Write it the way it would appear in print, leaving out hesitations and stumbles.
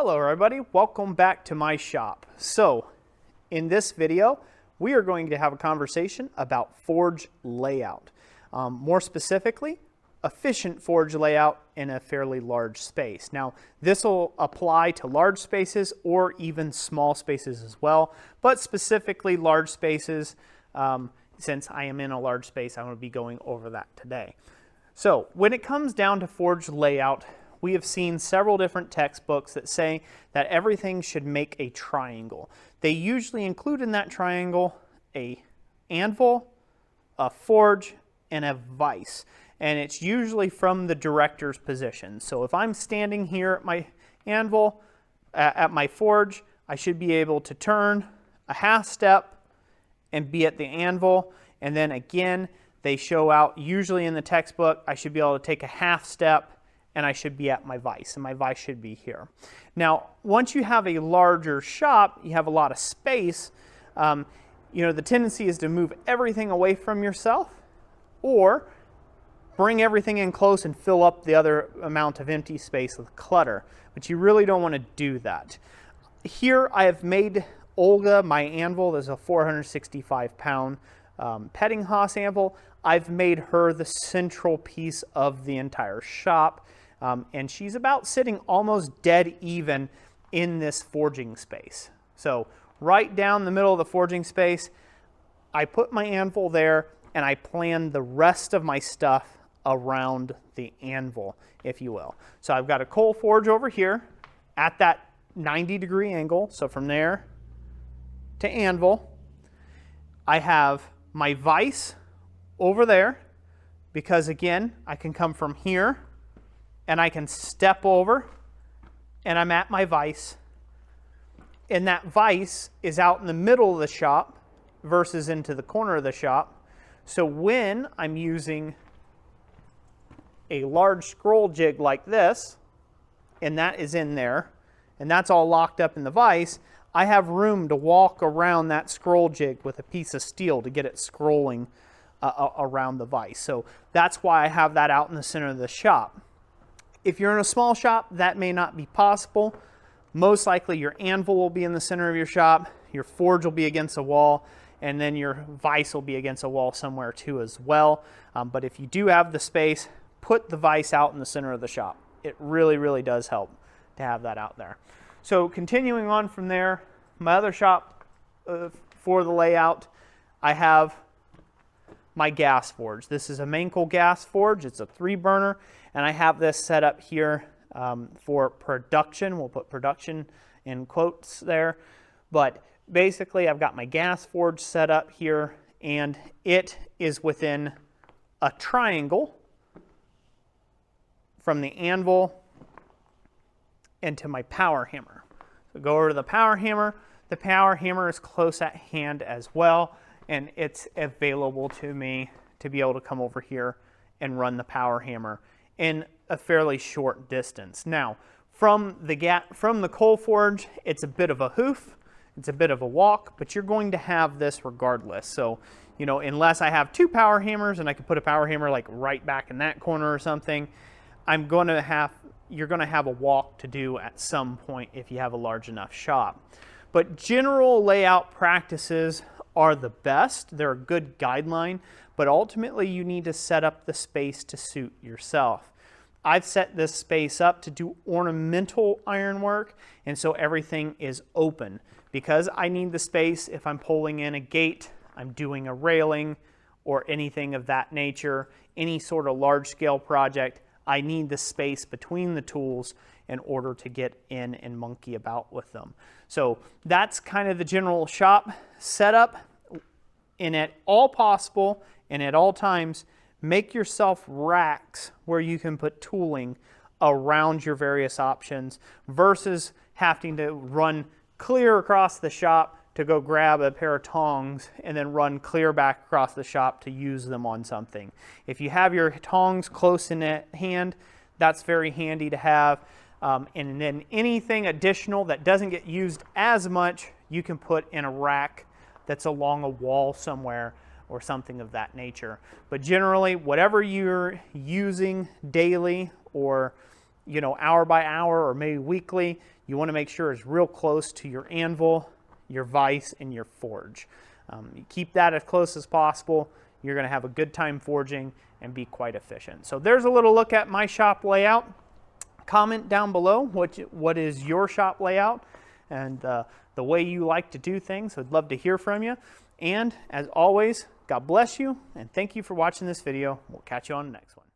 Hello everybody, welcome back to my shop. So in this video we are going to have a conversation about forge layout. More specifically, efficient forge layout in a fairly large space. Now this will apply to large spaces or even small spaces as well, but specifically large spaces. Since I am in a large space, I'm going to be going over that today. So when it comes down to forge layout, we have seen several different textbooks that say that everything should make a triangle. They usually include in that triangle a anvil, a forge, and a vise. And it's usually from the director's position. So if I'm standing here at my anvil, at my forge, I should be able to turn a half step and be at the anvil. And then again, they show out, usually in the textbook, I should be able to take a half step and I should be at my vise, and my vise should be here. Now, once you have a larger shop, you have a lot of space, the tendency is to move everything away from yourself or bring everything in close and fill up the other amount of empty space with clutter, but you really don't want to do that. Here I have made Olga, my anvil. This is a 465-pound Pettinghaus anvil. I've made her the central piece of the entire shop. And she's about sitting almost dead even in this forging space. So right down the middle of the forging space, I put my anvil there and I plan the rest of my stuff around the anvil, if you will. So I've got a coal forge over here at that 90-degree angle. So from there to anvil, I have my vise over there because again, I can come from here and I can step over and I'm at my vise. And that vise is out in the middle of the shop versus into the corner of the shop. So when I'm using a large scroll jig like this, and that is in there, and that's all locked up in the vise, I have room to walk around that scroll jig with a piece of steel to get it scrolling around the vise. So that's why I have that out in the center of the shop. If you're in a small shop, that may not be possible. Most likely your anvil will be in the center of your shop, your forge will be against a wall, and then your vise will be against a wall somewhere too as well. But if you do have the space, put the vise out in the center of the shop. It really, really does help to have that out there. So continuing on from there, my other shop for the layout, I have my gas forge. This is a Mankell gas forge. It's a 3-burner, and I have this set up here for production. We'll put production in quotes there. But basically, I've got my gas forge set up here, and it is within a triangle from the anvil into my power hammer. So go over to the power hammer. The power hammer is close at hand as well, and it's available to me to be able to come over here and run the power hammer in a fairly short distance. Now, from the coal forge, it's a bit of a hoof, it's a bit of a walk, but you're going to have this regardless. So, unless I have 2 power hammers and I can put a power hammer like right back in that corner or something, you're going to have a walk to do at some point if you have a large enough shop. But general layout practices are the best. They're a good guideline, but ultimately you need to set up the space to suit yourself. I've set this space up to do ornamental ironwork, and so everything is open. Because I need the space if I'm pulling in a gate, I'm doing a railing, or anything of that nature, any sort of large-scale project, I need the space between the tools in order to get in and monkey about with them. So that's kind of the general shop setup. And at all possible and at all times, make yourself racks where you can put tooling around your various options versus having to run clear across the shop to go grab a pair of tongs and then run clear back across the shop to use them on something. If you have your tongs close in at hand, that's very handy to have. And then anything additional that doesn't get used as much, you can put in a rack that's along a wall somewhere or something of that nature. But generally, whatever you're using daily or you know, hour by hour or maybe weekly. You want to make sure it's real close to your anvil, your vise, and your forge. You keep that as close as possible. You're going to have a good time forging and be quite efficient. So there's a little look at my shop layout. Comment down below what is your shop layout and the way you like to do things. I'd love to hear from you. And as always, God bless you and thank you for watching this video. We'll catch you on the next one.